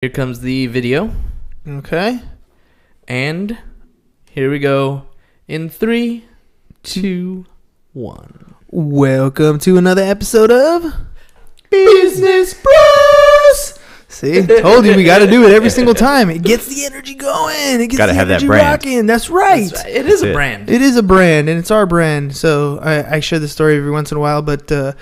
Here comes the video. Okay. And here we go in 3, 2, 1. Welcome to another episode of Business Bros. See, told you we got to do it every single time. It gets the energy going. It gets Gotta the have that energy brand. rocking. That's right. It is a brand. It is a brand, and it's our brand. So I share this story every once in a while. But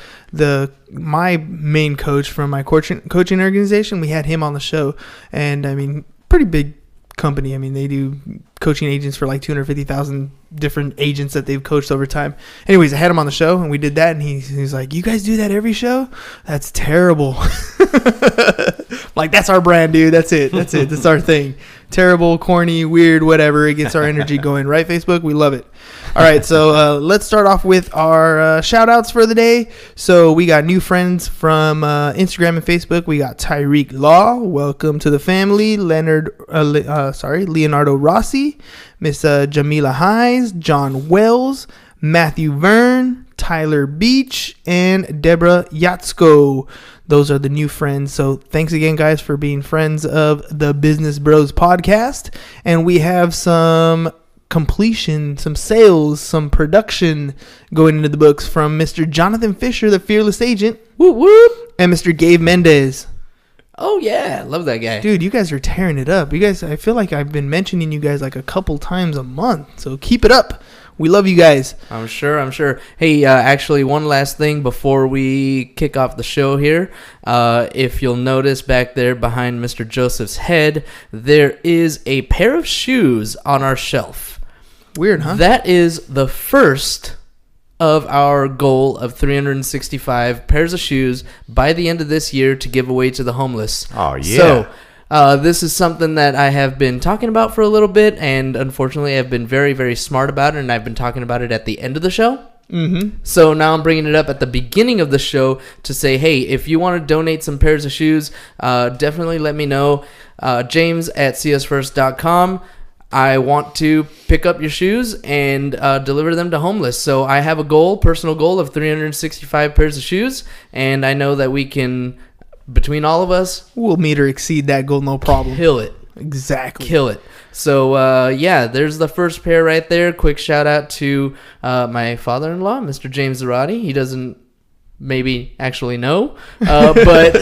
my main coach from my coaching organization, we had him on the show, and I mean, pretty big company. I mean, they do coaching agents for like 250,000 different agents that they've coached over time. Anyways, I had him on the show, and we did that, and he's like, "You guys do that every show? That's terrible." Like, that's our brand, dude. That's it. That's our thing. Terrible, corny, weird, whatever. It gets our energy going. Right, Facebook? We love it. All right, so let's start off with our shout-outs for the day. So we got new friends from Instagram and Facebook. We got Tyreek Law. Welcome to the family. Leonardo Rossi. Miss Jamila Hayes. John Wells. Matthew Verne. Tyler Beach. And Deborah Yatsko. Those are the new friends. So thanks again, guys, for being friends of the Business Bros podcast. And we have some completion, some sales, some production going into the books from Mr. Jonathan Fisher, the Fearless Agent. Whoop, whoop. And Mr. Gabe Mendez. Oh, yeah. Love that guy. Dude, you guys are tearing it up. You guys, I feel like I've been mentioning you guys like a couple times a month. So keep it up. We love you guys. I'm sure. Hey, actually, one last thing before we kick off the show here. If you'll notice back there behind Mr. Joseph's head, there is a pair of shoes on our shelf. Weird, huh? That is the first of our goal of 365 pairs of shoes by the end of this year to give away to the homeless. Oh, yeah. So, this is something that I have been talking about for a little bit, and unfortunately I've been very, very smart about it, and I've been talking about it at the end of the show. Mm-hmm. So now I'm bringing it up at the beginning of the show to say, hey, if you want to donate some pairs of shoes, definitely let me know. James at csfirst.com. I want to pick up your shoes and deliver them to homeless. So I have a personal goal of 365 pairs of shoes, and I know that we can, between all of us, We'll meet or exceed that goal, no problem. kill it. Exactly. Kill it. So, yeah, there's the first pair right there. Quick shout out to my father-in-law, Mr. James Zarati. He doesn't maybe actually know, but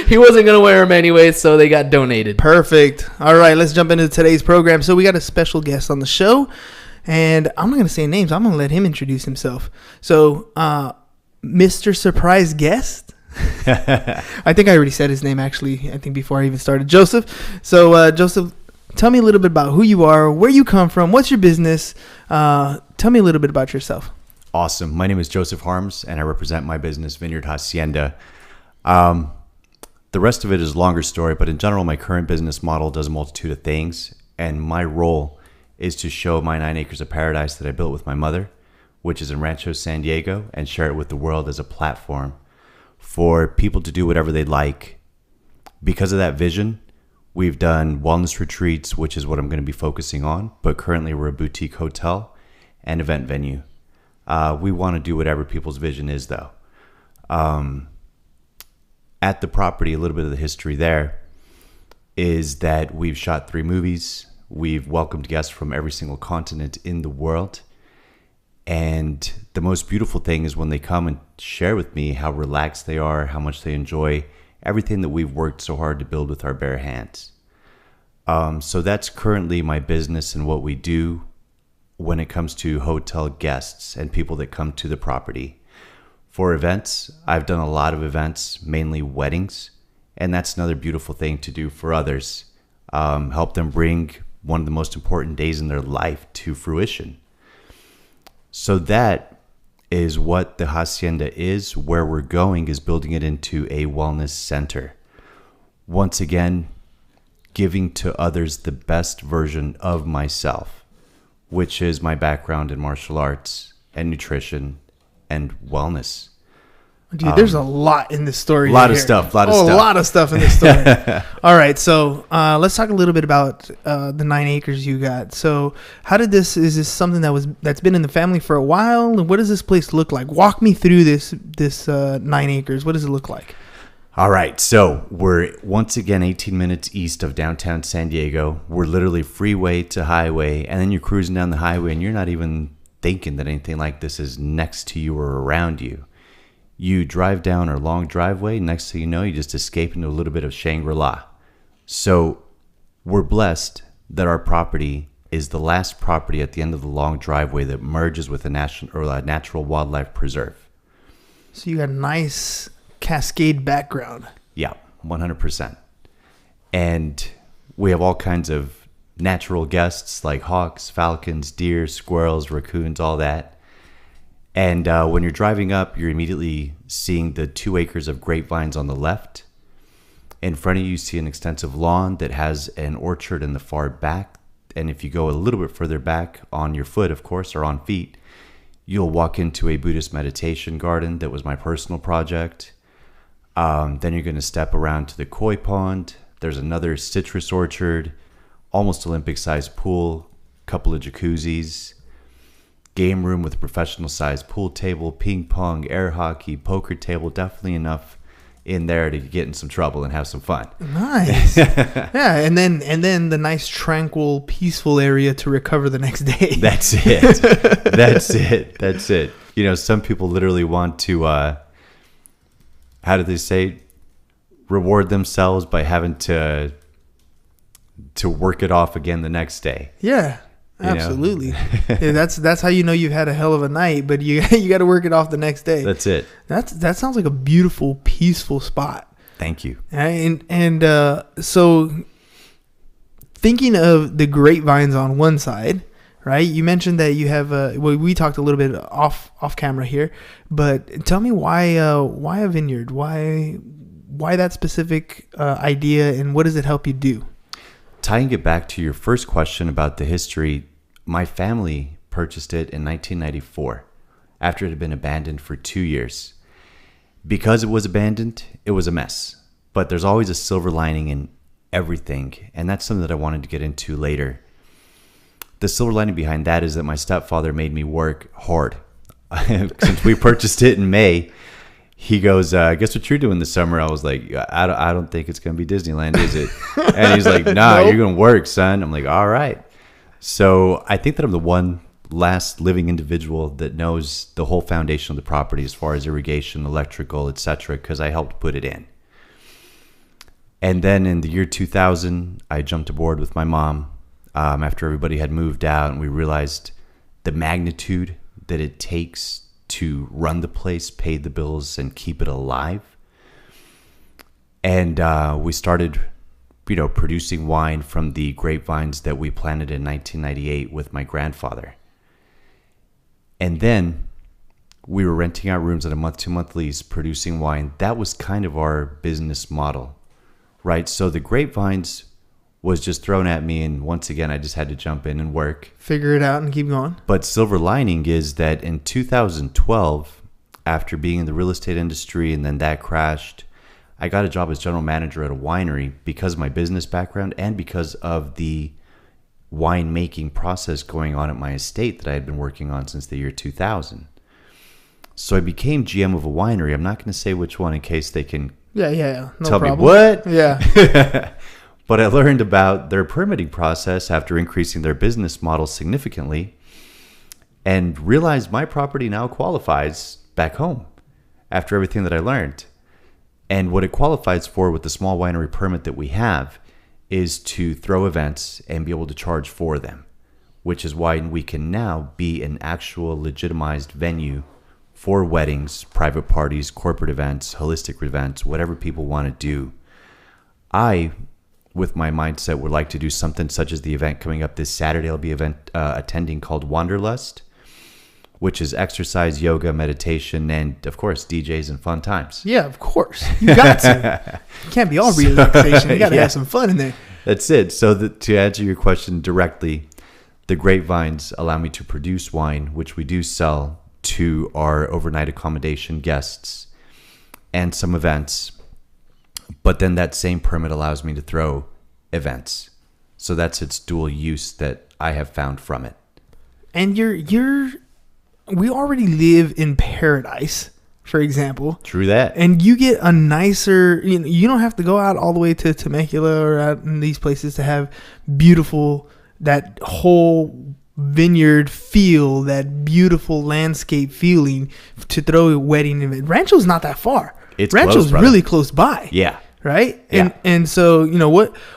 he wasn't going to wear them anyway, so they got donated. Perfect. All right, let's jump into today's program. So we got a special guest on the show, and I'm not going to say names. I'm going to let him introduce himself. So, Mr. Surprise Guest. I think I already said his name, actually, I think before I even started. Joseph. So, Joseph, tell me a little bit about who you are, where you come from, what's your business. Tell me a little bit about yourself. Awesome. My name is Joseph Harms, and I represent my business, Vineyard, Hacienda. The rest of it is a longer story, but in general, my current business model does a multitude of things, and my role is to show my 9 acres of paradise that I built with my mother, which is in Rancho San Diego, and share it with the world as a platform for people to do whatever they'd like. Because of that vision, we've done wellness retreats, which is what I'm going to be focusing on, but currently we're a boutique hotel and event venue. We want to do whatever people's vision is, though. At the property, a little bit of the history there is that we've shot 3 movies. We've welcomed guests from every single continent in the world. And the most beautiful thing is when they come and share with me how relaxed they are, how much they enjoy everything that we've worked so hard to build with our bare hands. So that's currently my business and what we do when it comes to hotel guests and people that come to the property. For events, I've done a lot of events, mainly weddings, and that's another beautiful thing to do for others. Help them bring one of the most important days in their life to fruition. So that is what the Hacienda is. Where we're going is building it into a wellness center. Once again, giving to others the best version of myself, which is my background in martial arts and nutrition and wellness. Dude, there's a lot in this story. A lot of stuff. A lot of stuff in this story. All right, so let's talk a little bit about the 9 acres you got. So, how did this? Is this something that's been in the family for a while? And what does this place look like? Walk me through this 9 acres. What does it look like? All right, so we're once again 18 minutes east of downtown San Diego. We're literally freeway to highway, and then you're cruising down the highway, and you're not even thinking that anything like this is next to you or around you. You drive down our long driveway, next thing you know, you just escape into a little bit of Shangri-La. So we're blessed that our property is the last property at the end of the long driveway that merges with a natural wildlife preserve. So you got a nice cascade background. Yeah, 100%. And we have all kinds of natural guests like hawks, falcons, deer, squirrels, raccoons, all that. And when you're driving up, you're immediately seeing the 2 acres of grapevines on the left. In front of you see an extensive lawn that has an orchard in the far back. And if you go a little bit further back on your foot, of course, or on feet, you'll walk into a Buddhist meditation garden that was my personal project. Then you're going to step around to the koi pond. There's another citrus orchard, almost Olympic-sized pool, couple of jacuzzis, game room with a professional-sized pool table, ping pong, air hockey, poker table, definitely enough in there to get in some trouble and have some fun. Nice. Yeah, and then the nice, tranquil, peaceful area to recover the next day. That's it. That's it. You know, some people literally want to, how do they say, reward themselves by having to work it off again the next day. Yeah. Absolutely. Yeah, that's how you know you've had a hell of a night, but you got to work it off the next day. That's it. That sounds like a beautiful, peaceful spot. Thank you. And so thinking of the grapevines on one side, right? You mentioned that you have we talked a little bit off camera here, but tell me why a vineyard? Why that specific idea, and what does it help you do? Tying it back to your first question about the history, my family purchased it in 1994 after it had been abandoned for 2 years. Because it was abandoned, it was a mess. But there's always a silver lining in everything, and that's something that I wanted to get into later. The silver lining behind that is that my stepfather made me work hard. Since we purchased it in May, he goes, guess what you're doing this summer? I was like, I don't think it's going to be Disneyland, is it? And he's like, nah, You're going to work, son. I'm like, all right. So I think that I'm the one last living individual that knows the whole foundation of the property as far as irrigation, electrical, etc., because I helped put it in. And then in the year 2000, I jumped aboard with my mom after everybody had moved out, and we realized the magnitude that it takes to run the place, pay the bills, and keep it alive. And we started, producing wine from the grapevines that we planted in 1998 with my grandfather. And then we were renting out rooms at a month-to-month lease, producing wine. That was kind of our business model, right? So the grapevines was just thrown at me, and once again, I just had to jump in and work. Figure it out and keep going. But silver lining is that in 2012, after being in the real estate industry and then that crashed, I got a job as general manager at a winery because of my business background and because of the winemaking process going on at my estate that I had been working on since the year 2000. So I became GM of a winery. I'm not going to say which one in case they can no tell problem. me what. Yeah. But I learned about their permitting process after increasing their business model significantly and realized my property now qualifies back home after everything that I learned. And what it qualifies for with the small winery permit that we have is to throw events and be able to charge for them, which is why we can now be an actual legitimized venue for weddings, private parties, corporate events, holistic events, whatever people want to do. I, with my mindset, would like to do something such as the event coming up this Saturday. I'll be attending called Wanderlust, which is exercise, yoga, meditation, and of course DJs and fun times. Yeah, of course. You got to. You can't be all relaxation. You got to have some fun in there. That's it. So to answer your question directly, the grapevines allow me to produce wine, which we do sell to our overnight accommodation guests and some events. But then that same permit allows me to throw events. So that's its dual use that I have found from it. And we already live in paradise for example. True that. And you get a nicer, you don't have to go out all the way to Temecula or out in these places to have beautiful, that whole vineyard feel, that beautiful landscape feeling to throw a wedding event. Rancho's not that far. Rancho's really close by. Yeah. Right? Yeah. And so,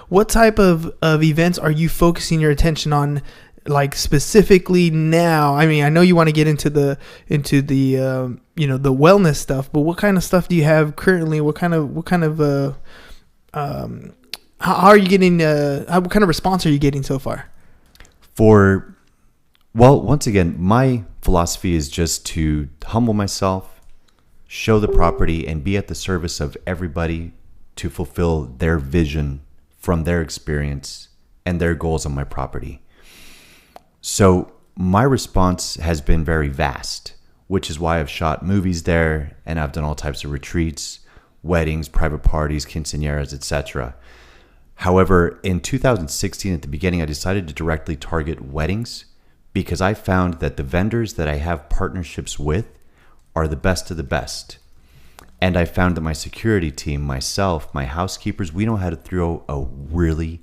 what type of events are you focusing your attention on, like, specifically now? I mean, I know you want to get into the the wellness stuff, but what kind of stuff do you have currently? What kind of how are you getting what kind of response are you getting so far? Well, once again, my philosophy is just to humble myself, show the property, and be at the service of everybody to fulfill their vision from their experience and their goals on my property. So my response has been very vast, which is why I've shot movies there, and I've done all types of retreats, weddings, private parties, quinceañeras, etc. However, in 2016, at the beginning, I decided to directly target weddings because I found that the vendors that I have partnerships with are the best of the best. And I found that my security team, myself, my housekeepers, we know how to throw a really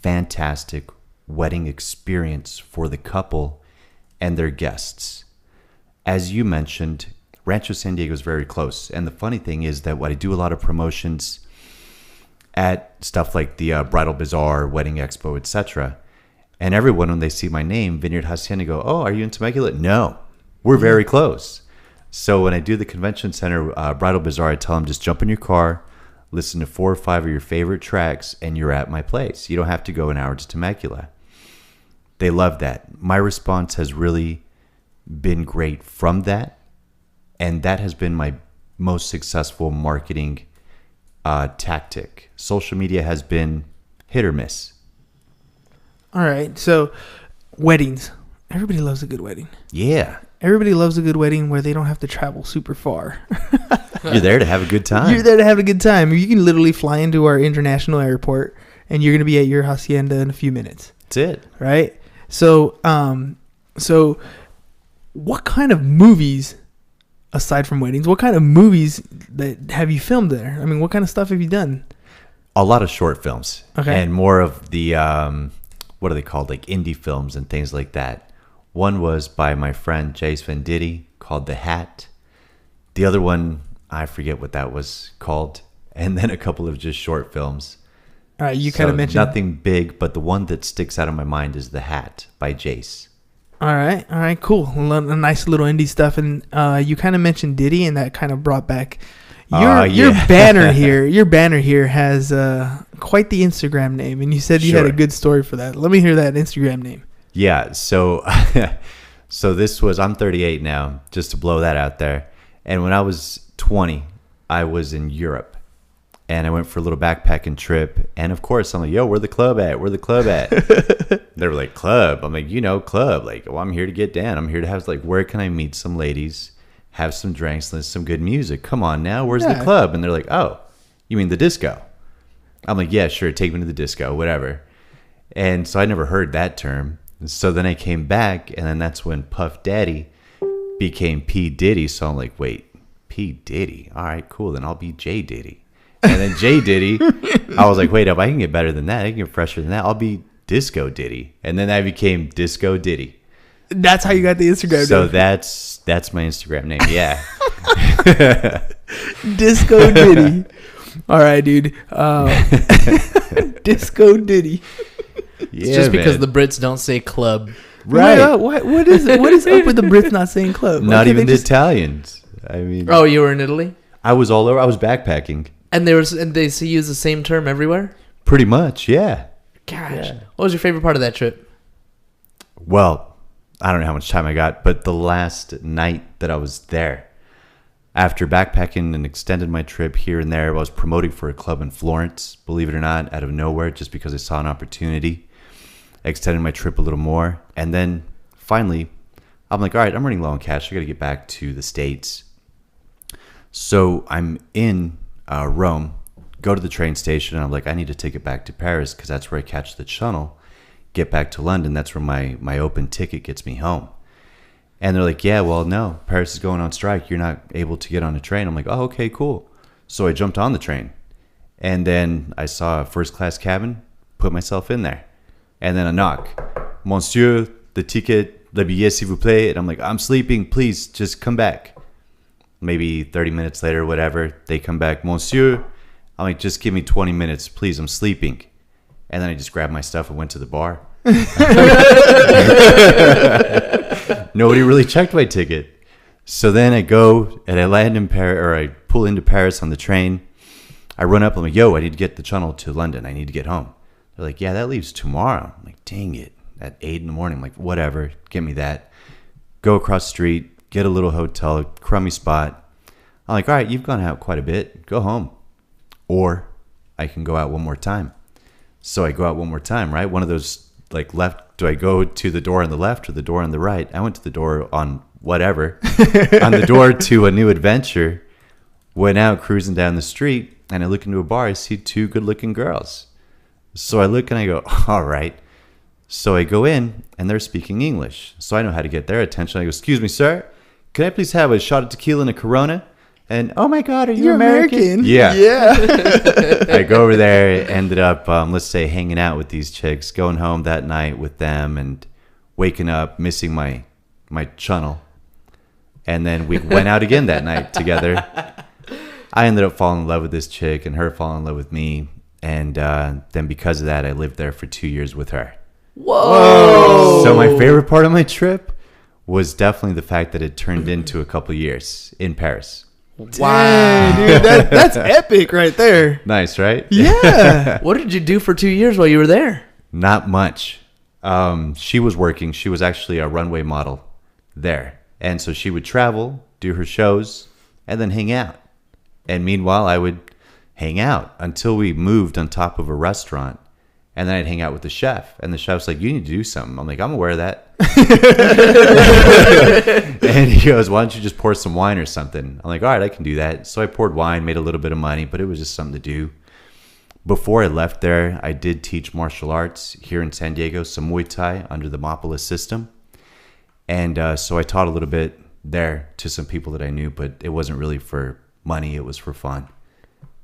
fantastic wedding experience for the couple and their guests. As you mentioned, Rancho San Diego is very close. And the funny thing is that when I do a lot of promotions at stuff like the Bridal Bazaar, Wedding Expo, etc., and everyone, when they see my name, Vineyard Hacienda, go, "Oh, are you in Temecula?" No, we're very close. So when I do the convention center Bridal Bazaar, I tell them, just jump in your car, listen to 4 or 5 of your favorite tracks, and you're at my place. You don't have to go an hour to Temecula. They love that. My response has really been great from that, and that has been my most successful marketing tactic. Social media has been hit or miss. All right. So, weddings. Everybody loves a good wedding. Yeah. Everybody loves a good wedding where they don't have to travel super far. You're there to have a good time. You're there to have a good time. You can literally fly into our international airport, and you're going to be at your hacienda in a few minutes. That's it. Right? So, what kind of movies, aside from weddings, what kind of movies that have you filmed there? I mean, what kind of stuff have you done? A lot of short films. Okay. And more of the, what are they called? Like indie films and things like that. One was by my friend Jace Venditti called The Hat. The other one, I forget what that was called. And then a couple of just short films. All right, you kind of mentioned nothing big, but the one that sticks out of my mind is The Hat by Jace. All right, cool. A nice little indie stuff. And you kind of mentioned Diddy, and that kind of brought back your banner here. Your banner here has quite the Instagram name, and you said you had a good story for that. Let me hear that Instagram name. Yeah, so this was, I'm 38 now, just to blow that out there. And when I was 20, I was in Europe. And I went for a little backpacking trip. And of course, I'm like, yo, where the club at? Where the club at? They were like, club? I'm like, club. Like, well, I'm here to get down. I'm here to have, like, where can I meet some ladies, have some drinks, listen to some good music? Come on now, where's the club? And they're like, oh, you mean the disco? I'm like, yeah, sure, take me to the disco, whatever. And so I never heard that term. So then I came back, and then that's when Puff Daddy became P. Diddy. So I'm like, wait, P. Diddy? All right, cool, then I'll be J. Diddy. And then J. Diddy, I was like, wait up, I can get better than that. I can get fresher than that. I'll be Disco Diddy. And then I became Disco Diddy. That's how you got the Instagram name. So that's my Instagram name, yeah. Disco Diddy. All right, dude. Disco Diddy. It's just because the Brits don't say club. Right. What is up with the Brits not saying club? Not even the Italians. I mean. Oh, you were in Italy? I was all over. I was backpacking. And they use the same term everywhere? Pretty much, yeah. Gosh. Yeah. What was your favorite part of that trip? Well, I don't know how much time I got, but the last night that I was there, after backpacking and extended my trip here and there, I was promoting for a club in Florence, believe it or not, out of nowhere, just because I saw an opportunity. I extended my trip a little more. And then finally, I'm like, all right, I'm running low on cash. I got to get back to the States. So I'm in Rome, go to the train station, and I'm like, I need to take it back to Paris because that's where I catch the shuttle, get back to London. That's where my open ticket gets me home. And they're like, yeah, well, no, Paris is going on strike. You're not able to get on a train. I'm like, oh, okay, cool. So I jumped on the train. And then I saw a first-class cabin, put myself in there. And then a knock. Monsieur, the ticket, le billet, s'il vous plaît. And I'm like, I'm sleeping. Please, just come back. Maybe 30 minutes later, whatever, they come back. Monsieur, I'm like, just give me 20 minutes. Please, I'm sleeping. And then I just grabbed my stuff and went to the bar. Nobody really checked my ticket. So then I go and I land in Paris, or I pull into Paris on the train. I run up. I'm like, yo, I need to get the channel to London. I need to get home. They're like, yeah, that leaves tomorrow. I'm like, dang it. At 8 in the morning. I'm like, whatever. Get me that. Go across the street. Get a little hotel. Crummy spot. I'm like, all right, you've gone out quite a bit. Go home. Or I can go out one more time. So I go out one more time, right? One of those, like, left. Do I go to the door on the left or the door on the right? I went to the door on whatever. On the door to a new adventure. Went out cruising down the street. And I look into a bar. I see 2 good-looking girls. So I look and I go, all right. So I go in and they're speaking English. So I know how to get their attention. I go, excuse me, sir. Can I please have a shot of tequila and a Corona? And, oh my God, are you American? Yeah. I go over there, ended up, let's say, hanging out with these chicks, going home that night with them and waking up, missing my channel. And then we went out again that night together. I ended up falling in love with this chick and her falling in love with me. And then because of that, I lived there for 2 years with her. Whoa! So my favorite part of my trip was definitely the fact that it turned into a couple years in Paris. Wow, dude, that's epic right there. Nice, right? Yeah. What did you do for 2 years while you were there? Not much. She was working. She was actually a runway model there. And so she would travel, do her shows, and then hang out. And meanwhile, I would hang out until we moved on top of a restaurant. And then I'd hang out with the chef. And the chef's like, you need to do something. I'm like, I'm aware of that. And he goes, why don't you just pour some wine or something? I'm like, all right, I can do that. So I poured wine, made a little bit of money, but it was just something to do. Before I left there, I did teach martial arts here in San Diego, some Muay Thai under the Mopolis system. And so I taught a little bit there to some people that I knew, but it wasn't really for money. It was for fun.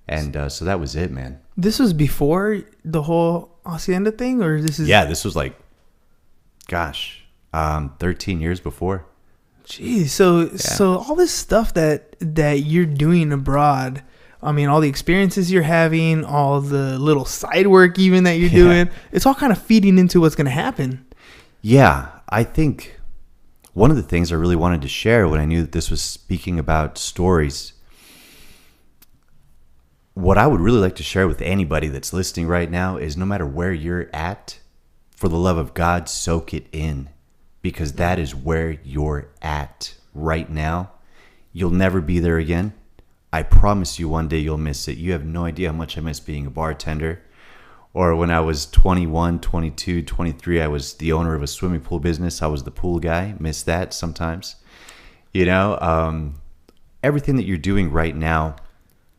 And so that was it, man. This was before the whole Hacienda thing, or this is? Yeah, this was like, 13 years before. Geez, so all this stuff that you're doing abroad, I mean, all the experiences you're having, all the little side work even that you're doing, it's all kind of feeding into what's going to happen. Yeah, I think one of the things I really wanted to share when I knew that this was speaking about stories, what I would really like to share with anybody that's listening right now is no matter where you're at, for the love of God, soak it in, because that is where you're at right now. You'll never be there again. I promise you one day you'll miss it. You have no idea how much I miss being a bartender. Or when I was 21, 22, 23, I was the owner of a swimming pool business. I was the pool guy. Miss that sometimes. You know, everything that you're doing right now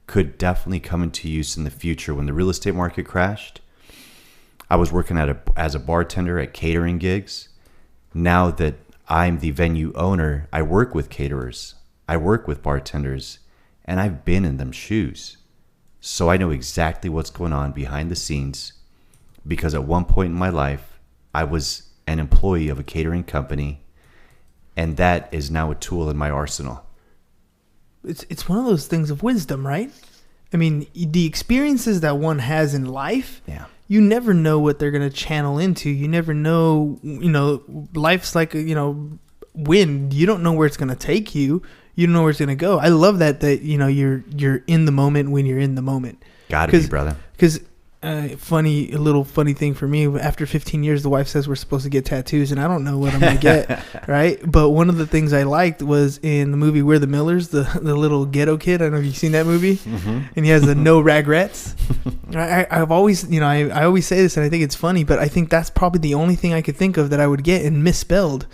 could definitely come into use in the future. When the real estate market crashed, I was working as a bartender at catering gigs. Now that I'm the venue owner, I work with caterers. I work with bartenders, and I've been in them shoes. So I know exactly what's going on behind the scenes, because at one point in my life, I was an employee of a catering company, and that is now a tool in my arsenal. It's one of those things of wisdom, right? I mean, the experiences that one has in life, you never know what they're going to channel into. You never know, life's like, wind. You don't know where it's going to take you. You don't know where it's going to go. I love that you're in the moment when you're in the moment. Gotta be, brother. Because a little funny thing for me, after 15 years, the wife says we're supposed to get tattoos, and I don't know what I'm going to get, right? But one of the things I liked was in the movie We're the Millers, the little ghetto kid. I don't know if you've seen that movie. Mm-hmm. And he has the no regrets. I've always, I always say this, and I think it's funny, but I think that's probably the only thing I could think of that I would get and misspelled,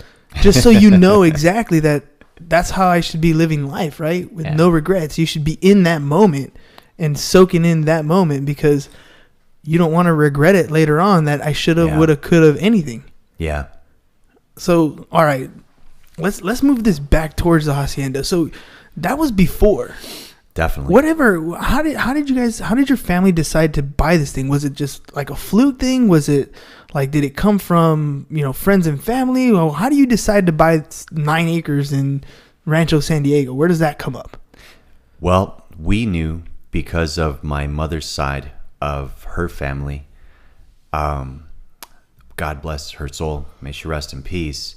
just so you know exactly that's how I should be living life, right? With no regrets. You should be in that moment and soaking in that moment, because you don't want to regret it later on that I should have, would have, could have, anything. Yeah. So, all right, let's move this back towards the hacienda. So that was before. Definitely. Whatever. How did your family decide to buy this thing? Was it just like a fluke thing? Was it like, did it come from, friends and family? Well, how do you decide to buy 9 acres in Rancho San Diego? Where does that come up? Well, we knew because of my mother's side of her family. God bless her soul. May she rest in peace.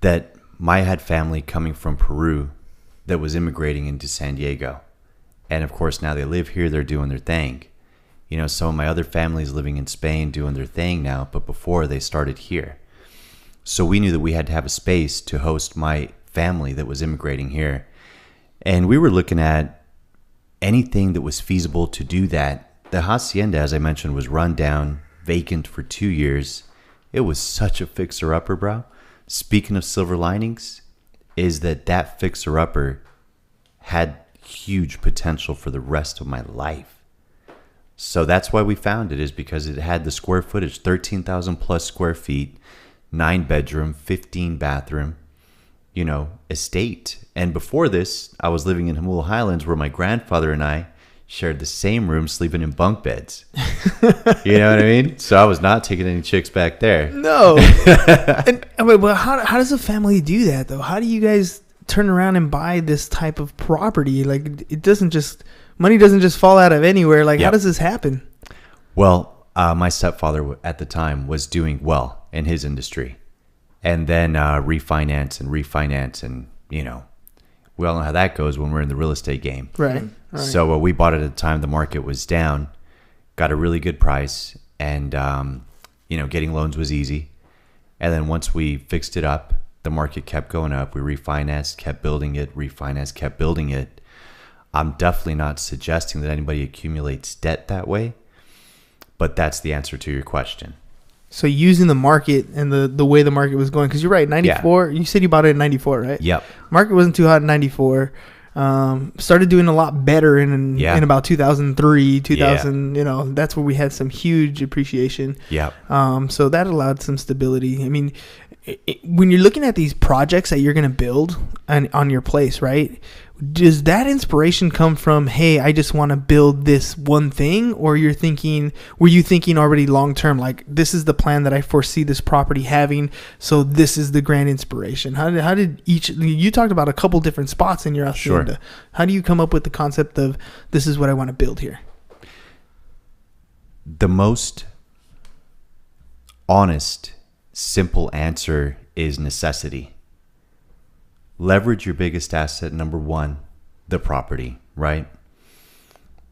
That I had family coming from Peru that was immigrating into San Diego. And of course, now they live here, they're doing their thing. Some of my other families living in Spain doing their thing now, but before they started here. So we knew that we had to have a space to host my family that was immigrating here. And we were looking at anything that was feasible to do that. The hacienda, as I mentioned, was run down, vacant for 2 years. It was such a fixer-upper, bro. Speaking of silver linings, is that fixer-upper had huge potential for the rest of my life. So that's why we found it, is because it had the square footage, 13,000 plus square feet, 9 bedroom, 15 bathroom, estate. And before this, I was living in Jamul Highlands, where my grandfather and I shared the same room, sleeping in bunk beds. You know what I mean? So I was not taking any chicks back there. No. Well, how does a family do that, though? How do you guys turn around and buy this type of property? Like, money doesn't just fall out of anywhere. Like, How does this happen? Well, my stepfather at the time was doing well in his industry, and then refinance, and we all know how that goes when we're in the real estate game. Right. So we bought it at the time the market was down, got a really good price, and getting loans was easy. And then once we fixed it up, the market kept going up. We refinanced, kept building it, refinanced, kept building it. I'm definitely not suggesting that anybody accumulates debt that way, but that's the answer to your question. So using the market and the way the market was going, because you're right, 94, You said you bought it in 94, right? Yep. Market wasn't too hot in 94. Started doing a lot better in about 2003, 2000, that's where we had some huge appreciation. Yep. So that allowed some stability. I mean, when you're looking at these projects that you're going to build on your place, right? Does that inspiration come from, hey, I just want to build this one thing? Or were you thinking already long term, like, this is the plan that I foresee this property having, so this is the grand inspiration? How did you talked about a couple different spots in your hacienda. Sure. How do you come up with the concept of, this is what I want to build here? The most honest, simple answer is necessity. Leverage your biggest asset. Number 1, the property, right?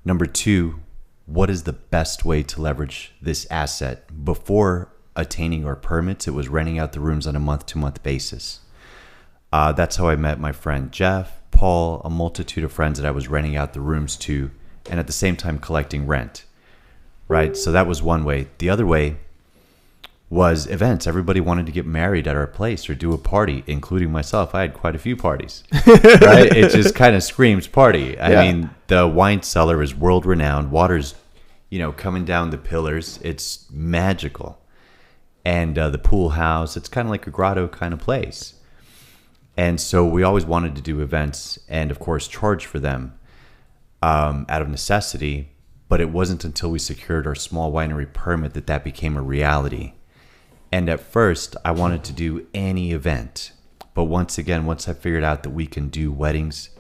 Number 2, what is the best way to leverage this asset? Before attaining our permits, it was renting out the rooms on a month-to-month basis. That's how I met my friend Jeff, Paul, a multitude of friends that I was renting out the rooms to, and at the same time collecting rent, right? So that was one way. The other way was events. Everybody wanted to get married at our place or do a party, including myself. I had quite a few parties, right? It just kind of screams party. I mean, the wine cellar is world renowned. Water's, coming down the pillars. It's magical. And the pool house, it's kind of like a grotto kind of place. And so we always wanted to do events and, of course, charge for them out of necessity. But it wasn't until we secured our small winery permit that became a reality. And at first, I wanted to do any event. But once I figured out that we can do weddings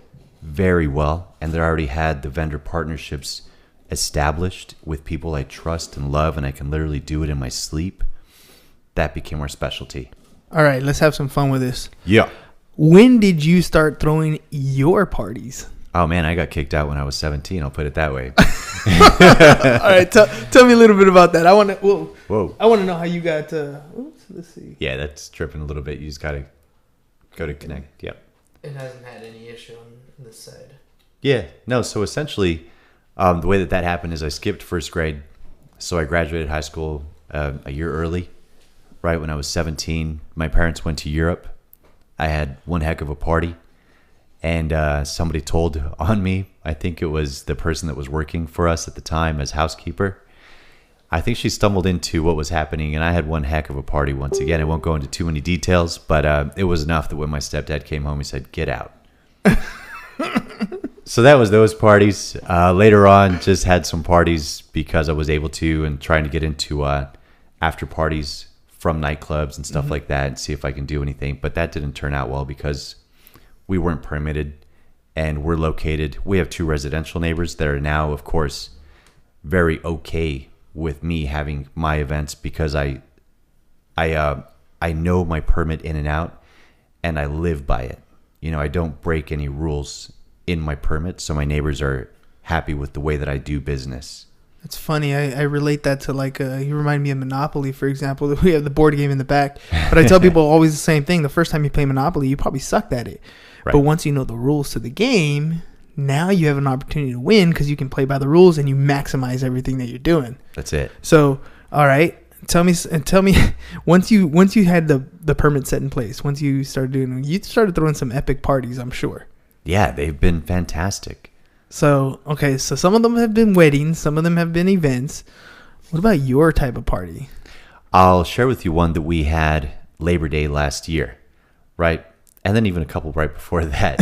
very well, and that I already had the vendor partnerships established with people I trust and love, and I can literally do it in my sleep, that became our specialty. All right, let's have some fun with this. Yeah. When did you start throwing your parties? Oh, man, I got kicked out when I was 17. I'll put it that way. All right, tell me a little bit about that. I want to. Whoa! I want to know how you got. Let's see. Yeah, that's tripping a little bit. You just gotta go to connect. Yep. It hasn't had any issue on this side. Yeah. No. So essentially, the way that happened is I skipped first grade, so I graduated high school a year early. Right when I was 17, my parents went to Europe. I had one heck of a party. And somebody told on me, I think it was the person that was working for us at the time as housekeeper, I think she stumbled into what was happening, and I had one heck of a party once again. I won't go into too many details, but it was enough that when my stepdad came home, he said, "Get out." So that was those parties. Later on, just had some parties because I was able to, and trying to get into after parties from nightclubs and stuff like that and see if I can do anything. But that didn't turn out well because we weren't permitted, and we have 2 residential neighbors that are now, of course, very okay with me having my events because I know my permit in and out, and I live by it. You know, I don't break any rules in my permit, so my neighbors are happy with the way that I do business. It's funny. I relate that to you remind me of Monopoly, for example. We have the board game in the back, but I tell people always the same thing. The first time you play Monopoly, you probably sucked at it. Right. But once you know the rules to the game, now you have an opportunity to win because you can play by the rules and you maximize everything that you're doing. That's it. So, all right, tell me, once you had the permit set in place, once you started throwing some epic parties, I'm sure. Yeah, they've been fantastic. So, okay, so some of them have been weddings, some of them have been events. What about your type of party? I'll share with you one that we had Labor Day last year, right? And then even a couple right before that.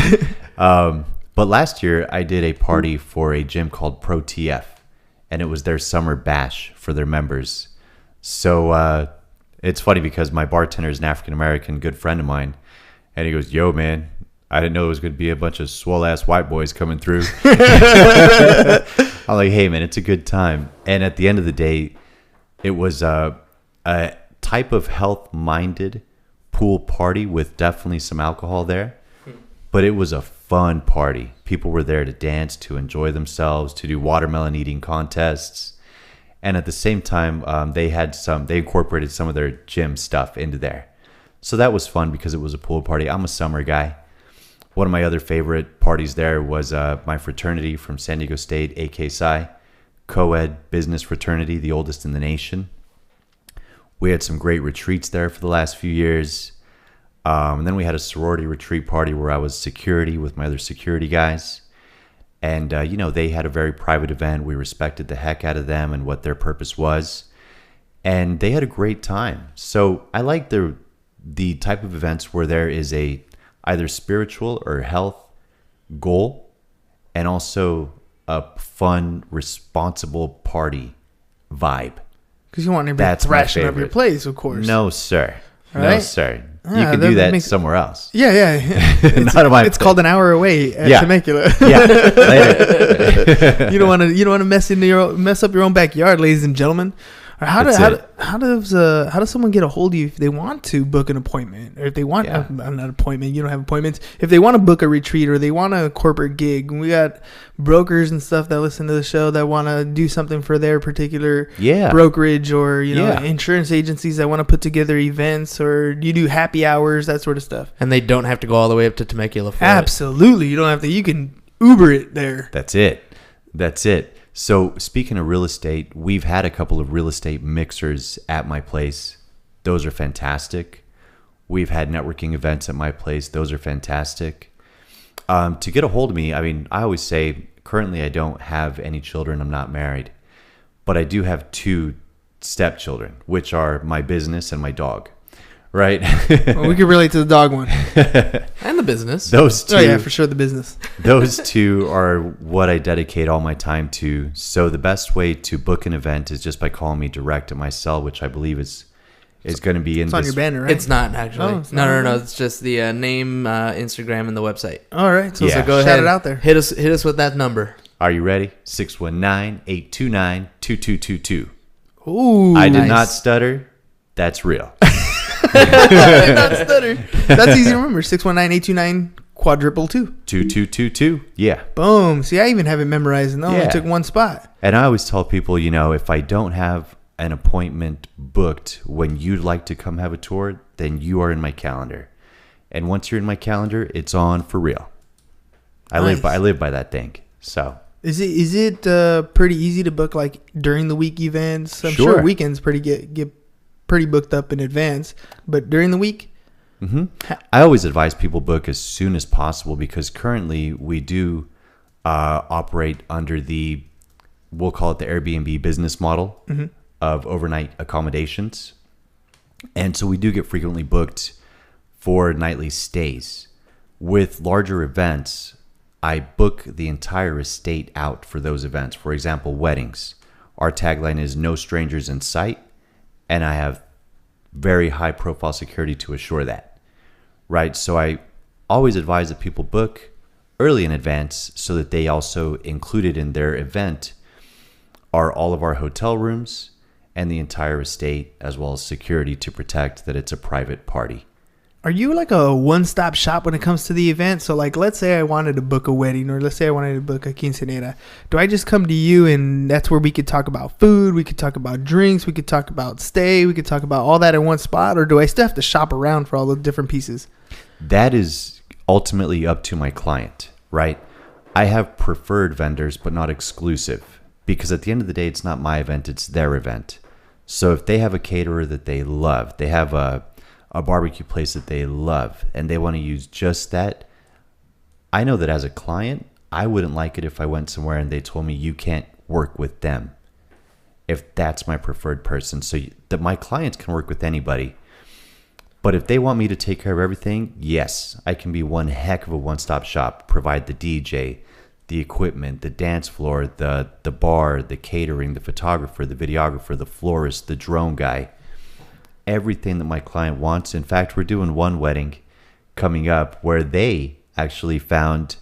But last year, I did a party for a gym called Pro TF, and it was their summer bash for their members. So it's funny because my bartender is an African-American good friend of mine, and he goes, "Yo, man, I didn't know it was going to be a bunch of swole-ass white boys coming through." I'm like, "Hey, man, it's a good time." And at the end of the day, it was a type of health-minded pool party with definitely some alcohol there. But it was a fun party. People were there to dance, to enjoy themselves, to do watermelon eating contests. And at the same time, they incorporated some of their gym stuff into there. So that was fun because it was a pool party. I'm a summer guy. One of my other favorite parties there was my fraternity from San Diego State, AK Psi, co-ed business fraternity, the oldest in the nation. We had some great retreats there for the last few years. And then we had a sorority retreat party where I was security with my other security guys. And, they had a very private event. We respected the heck out of them and what their purpose was. And they had a great time. So I like the type of events where there is a either spiritual or health goal and also a fun, responsible party vibe. Because you want everybody thrashing up your place, of course. No, sir. Right? No, sir. You can do that somewhere else. Yeah. It's called an hour away at Temecula. Yeah. Later. You don't want to mess up your own backyard, ladies and gentlemen. Or how does someone get a hold of you if they want to book an appointment, or if they want an appointment? You don't have appointments. If they want to book a retreat or they want a corporate gig, we got brokers and stuff that listen to the show that want to do something for their particular brokerage, or insurance agencies that want to put together events, or you do happy hours, that sort of stuff. And they don't have to go all the way up to Temecula for Absolutely, you don't have to. You can Uber it there. That's it. So speaking of real estate, we've had a couple of real estate mixers at my place. Those are fantastic. We've had networking events at my place. Those are fantastic. To get a hold of me, I mean, I always say currently I don't have any children. I'm not married. But I do have 2 stepchildren, which are my business and my dog. Right? Well, we can relate to the dog one. And the business. Those 2. Oh, yeah, for sure, the business. Those 2 are what I dedicate all my time to. So the best way to book an event is just by calling me direct at my cell, which I believe is going to be in it's on your banner, right? It's not, actually. Oh, no. It's just the name, Instagram, and the website. All right. So go ahead. Shout it out there. Hit us with that number. Are you ready? 619-829-2222. Ooh, I did not stutter. That's real. Not stutter. That's easy to remember. 619-829-2222. 2222. Yeah. Boom. See, I even have it memorized, and only took one spot. And I always tell people, if I don't have an appointment booked when you'd like to come have a tour, then you are in my calendar. And once you're in my calendar, it's on for real. I live by that thing. So is it pretty easy to book like during the week events? I'm sure weekends get pretty booked up in advance, but during the week? Mm-hmm. I always advise people book as soon as possible because currently we do operate under we'll call it the Airbnb business model, of overnight accommodations. And so we do get frequently booked for nightly stays. With larger events, I book the entire estate out for those events. For example, weddings. Our tagline is no strangers in sight, and I have very high profile security to assure that, right? So I always advise that people book early in advance so that they also included in their event are all of our hotel rooms and the entire estate, as well as security to protect that it's a private party. Are you like a one-stop shop when it comes to the event? So like, let's say I wanted to book a wedding, or let's say I wanted to book a quinceañera. Do I just come to you and that's where we could talk about food, we could talk about drinks, we could talk about stay, we could talk about all that in one spot? Or do I still have to shop around for all the different pieces? That is ultimately up to my client, right? I have preferred vendors, but not exclusive, because at the end of the day, it's not my event, it's their event. So if they have a caterer that they love, they have a barbecue place that they love, and they want to use just that, I know that as a client, I wouldn't like it if I went somewhere and they told me you can't work with them, if that's my preferred person. So that my clients can work with anybody. But if they want me to take care of everything, yes, I can be one heck of a one-stop shop, provide the DJ, the equipment, the dance floor, the bar, the catering, the photographer, the videographer, the florist, the drone guy, everything that my client wants. In fact, we're doing one wedding coming up where they actually found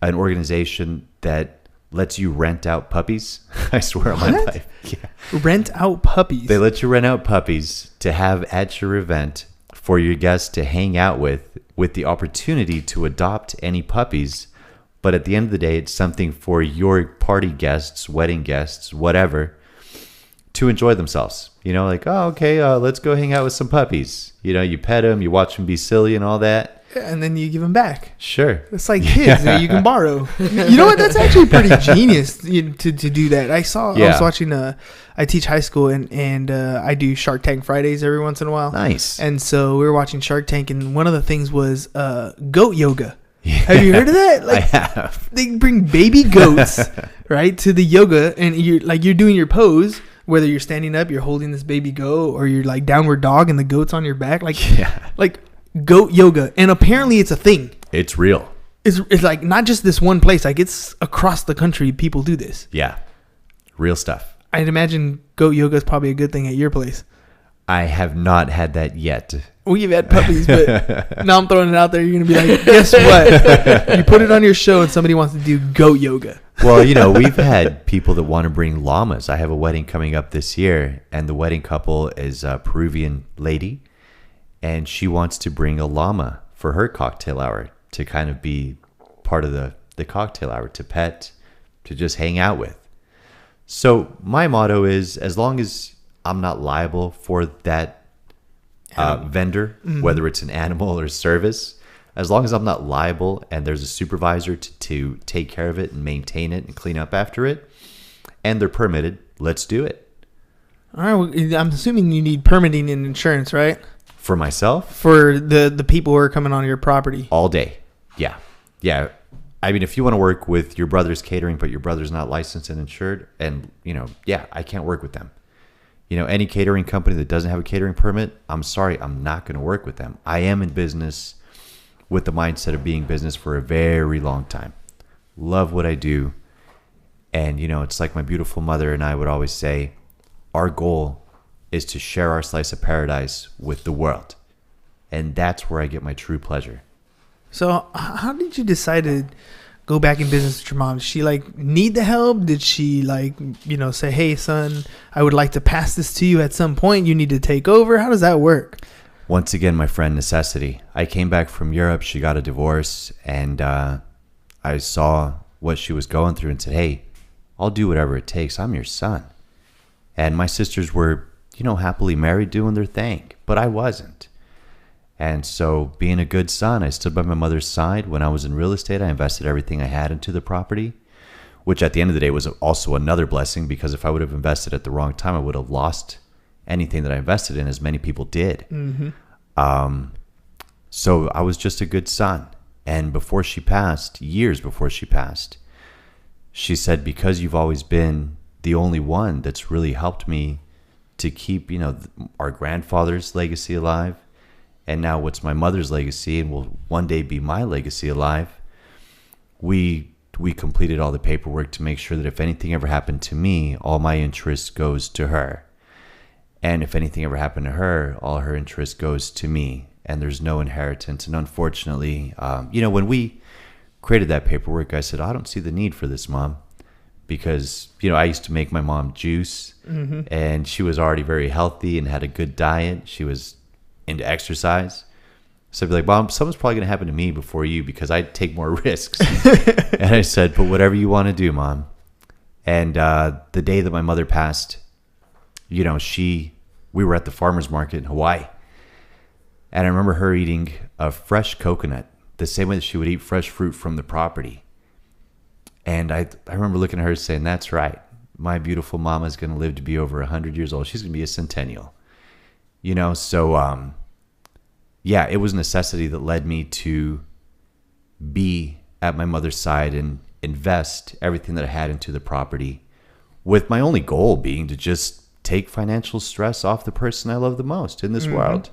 an organization that lets you rent out puppies. I swear on my life. Yeah. Rent out puppies? They let you rent out puppies to have at your event for your guests to hang out with the opportunity to adopt any puppies. But at the end of the day, it's something for your party guests, wedding guests, whatever, to enjoy themselves. You know, like, oh, okay, let's go hang out with some puppies. You know, you pet them, you watch them be silly and all that. Yeah, and then you give them back. Sure. It's like kids that you can borrow. You know what? That's actually pretty genius to do that. I was watching, I teach high school and I do Shark Tank Fridays every once in a while. Nice. And so we were watching Shark Tank, and one of the things was goat yoga. Yeah. Have you heard of that? Like, I have. They bring baby goats, right, to the yoga, and you're doing your pose. Whether you're standing up, you're holding this baby goat, or you're like downward dog and the goat's on your back, like goat yoga. And apparently it's a thing. It's real. It's like not just this one place. Like it's across the country. People do this. Yeah, real stuff. I'd imagine goat yoga is probably a good thing at your place. I have not had that yet. We've had puppies, but now I'm throwing it out there. You're going to be like, guess what? You put it on your show and somebody wants to do goat yoga. Well, you know, we've had people that want to bring llamas. I have a wedding coming up this year, and the wedding couple is a Peruvian lady, and she wants to bring a llama for her cocktail hour to kind of be part of the cocktail hour, to pet, to just hang out with. So my motto is, as long as I'm not liable for that vendor, whether it's an animal or service, as long as I'm not liable and there's a supervisor to take care of it and maintain it and clean up after it, and they're permitted, let's do it. All right. Well, I'm assuming you need permitting and insurance, right? For myself? For the people who are coming on your property. All day. Yeah. Yeah. I mean, if you want to work with your brother's catering, but your brother's not licensed and insured, and, you know, yeah, I can't work with them. You know, any catering company that doesn't have a catering permit, I'm sorry, I'm not going to work with them. I am in business with the mindset of being business for a very long time. Love what I do. And, you know, it's like my beautiful mother and I would always say, our goal is to share our slice of paradise with the world. And that's where I get my true pleasure. So how did you decide to go back in business with your mom? Did she like need the help? Did she like, you know, say, hey son, I would like to pass this to you at some point. You need to take over. How does that work? Once again, my friend, necessity. I came back from Europe. She got a divorce, and I saw what she was going through and said, hey, I'll do whatever it takes. I'm your son. And my sisters were, you know, happily married doing their thing, but I wasn't. And so being a good son, I stood by my mother's side. When I was in real estate, I invested everything I had into the property, which at the end of the day was also another blessing, because if I would have invested at the wrong time, I would have lost anything that I invested in, as many people did. Mm-hmm. So I was just a good son. And before she passed, years before she passed, she said, because you've always been the only one that's really helped me to keep, our grandfather's legacy alive. And now what's my mother's legacy and will one day be my legacy alive. We completed all the paperwork to make sure that if anything ever happened to me, all my interest goes to her. And if anything ever happened to her, all her interest goes to me. And there's no inheritance. And unfortunately, when we created that paperwork, I said, I don't see the need for this, Mom. Because, I used to make my mom juice. Mm-hmm. And she was already very healthy and had a good diet. She was into exercise. So I'd be like, Mom, something's probably going to happen to me before you because I take more risks. And I said, but whatever you want to do, Mom. And the day that my mother passed, we were at the farmer's market in Hawaii. And I remember her eating a fresh coconut the same way that she would eat fresh fruit from the property. And I remember looking at her saying, that's right. My beautiful mama's going to live to be over 100 years old. She's going to be a centennial. So, it was necessity that led me to be at my mother's side and invest everything that I had into the property, with my only goal being to just take financial stress off the person I love the most in this world,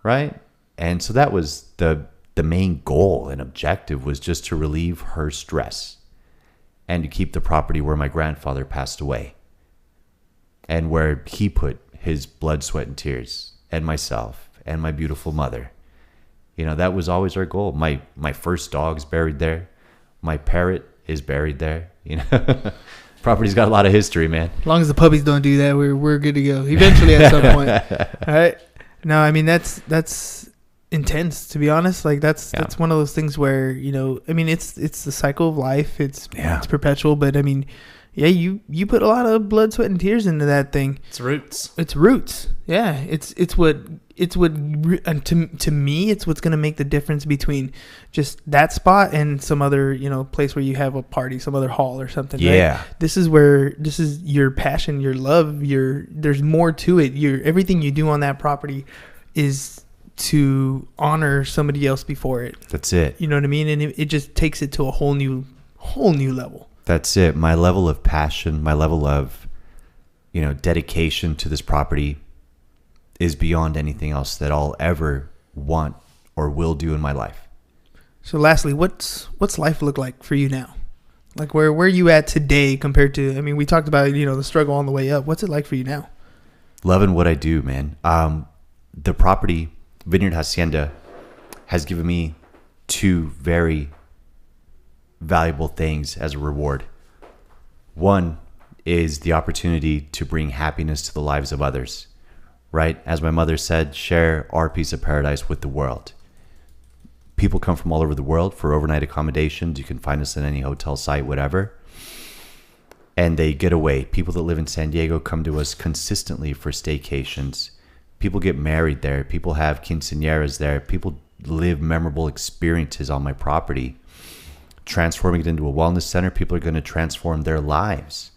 right? And so that was the main goal and objective, was just to relieve her stress and to keep the property where my grandfather passed away and where he put his blood, sweat, and tears, and myself and my beautiful mother. That was always our goal. My first dog's buried there. My parrot is buried there. Property's got a lot of history, man. As long as the puppies don't do that, we're good to go. Eventually, at some point. All right. No, I mean that's intense, to be honest. Like that's one of those things where it's the cycle of life. It's perpetual, but I mean, you put a lot of blood, sweat, and tears into that thing. It's roots. Yeah, it's what and to me, it's what's gonna make the difference between just that spot and some other place where you have a party, some other hall or something. Yeah, right? This is your passion, your love. There's more to it. Everything you do on that property is to honor somebody else before it. That's it. You know what I mean? And it just takes it to a whole new level. That's it. My level of passion, my level of, dedication to this property is beyond anything else that I'll ever want or will do in my life. So lastly, what's life look like for you now? Like where are you at today compared to, we talked about, the struggle on the way up. What's it like for you now? Loving what I do, man. The property, Vineyard Hacienda, has given me two very valuable things as a reward. One is the opportunity to bring happiness to the lives of others, right? As my mother said, share our piece of paradise with the world. People come from all over the world for overnight accommodations. You can find us at any hotel site, whatever. And they get away. People that live in San Diego come to us consistently for staycations. People get married there. People have quinceañeras there. People live memorable experiences on my property. Transforming it into a wellness center, people are going to transform their lives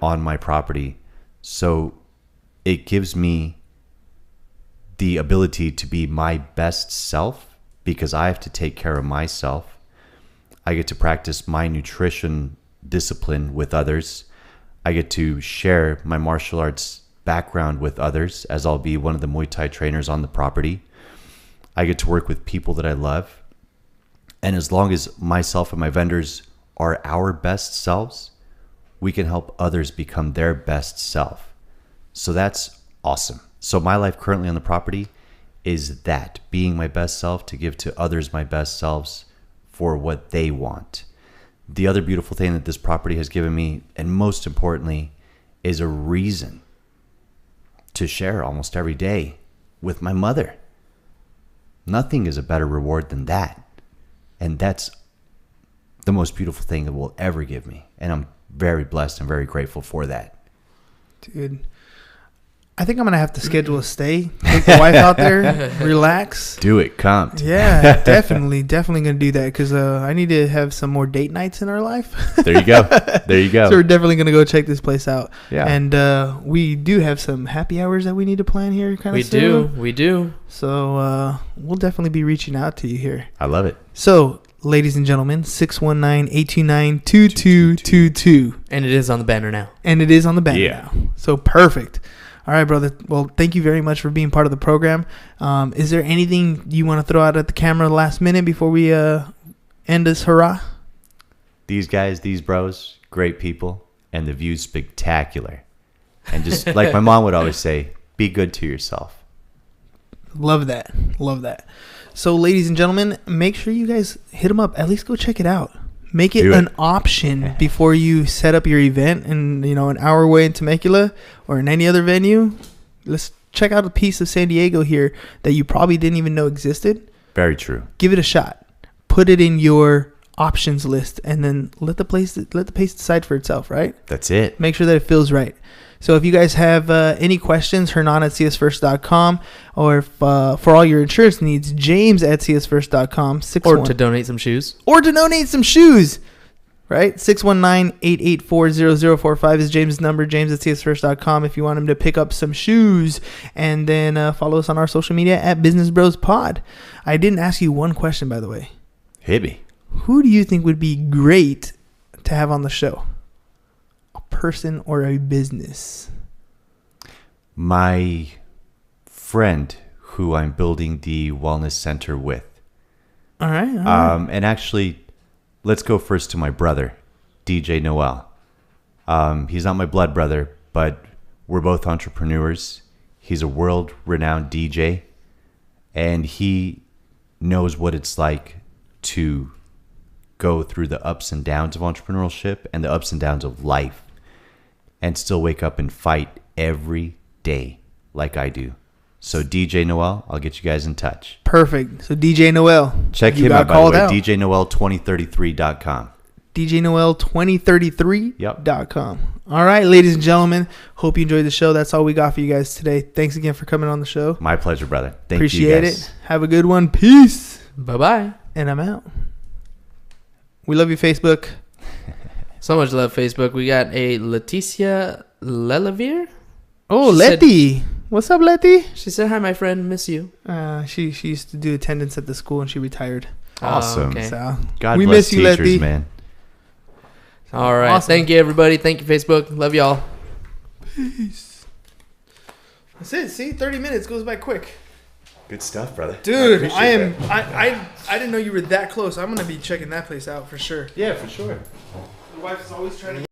on my property. So it gives me the ability to be my best self because I have to take care of myself. I get to practice my nutrition discipline with others. I get to share my martial arts background with others, as I'll be one of the Muay Thai trainers on the property. I get to work with people that I love. And as long as myself and my vendors are our best selves, we can help others become their best self. So that's awesome. So my life currently on the property is that, being my best self to give to others my best selves for what they want. The other beautiful thing that this property has given me, and most importantly, is a reason to share almost every day with my mother. Nothing is a better reward than that. And that's the most beautiful thing that will ever give me. And I'm very blessed and very grateful for that. Dude, I think I'm going to have to schedule a stay. Take the wife out there, relax. Do it. Come. Yeah, definitely going to do that because I need to have some more date nights in our life. There you go. There you go. So we're definitely going to go check this place out. Yeah. And we do have some happy hours that we need to plan here kind of soon. We do. So we'll definitely be reaching out to you here. I love it. So, ladies and gentlemen, 619-829-2222. And it is on the banner now. now. So, perfect. All right, brother. Well, thank you very much for being part of the program. Is there anything you want to throw out at the camera last minute before we end this hurrah? These guys, these bros, great people, and the view's spectacular. And just like my mom would always say, be good to yourself. Love that. So, ladies and gentlemen, make sure you guys hit them up. At least go check it out. Make it an option before you set up your event and, an hour away in Temecula or in any other venue. Let's check out a piece of San Diego here that you probably didn't even know existed. Very true. Give it a shot. Put it in your options list and then let the place decide for itself, right? That's it. Make sure that it feels right. So if you guys have any questions, Hernan@csfirst.com, or for all your insurance needs, James@csfirst.com. Or to donate some shoes. Right? 619-884-0045 is James' number, James@csfirst.com if you want him to pick up some shoes. And then follow us on our social media at Business Bros Pod. I didn't ask you one question, by the way. Hit me. Who do you think would be great to have on the show? A person or a business? My friend who I'm building the wellness center with. All right. And actually, let's go first to my brother, DJ Noel. He's not my blood brother, but we're both entrepreneurs. He's a world-renowned DJ, and he knows what it's like to go through the ups and downs of entrepreneurship and the ups and downs of life and still wake up and fight every day like I do. So DJ Noel, I'll get you guys in touch. Perfect. So DJ Noel. Check him out, by the way, DJNoel2033.com. DJNoel2033.com. All right, ladies and gentlemen. Hope you enjoyed the show. That's all we got for you guys today. Thanks again for coming on the show. My pleasure, brother. Thank Appreciate you guys. it. Have a good one. Peace. Bye-bye. And I'm out. We love you, Facebook. So much love, Facebook. We got a Leticia Lelevere. Oh, Letty. What's up, Letty? She said, hi, my friend. Miss you. She used to do attendance at the school and she retared. Awesome. Okay. So, God we bless miss you, teachers, Letty. man. All right. Awesome. Thank you, everybody. Thank you, Facebook. Love y'all. Peace. That's it. See, 30 minutes goes by quick. Good stuff, brother. Dude, I didn't know you were that close. I'm going to be checking that place out for sure. Yeah, for sure. The wife's always trying to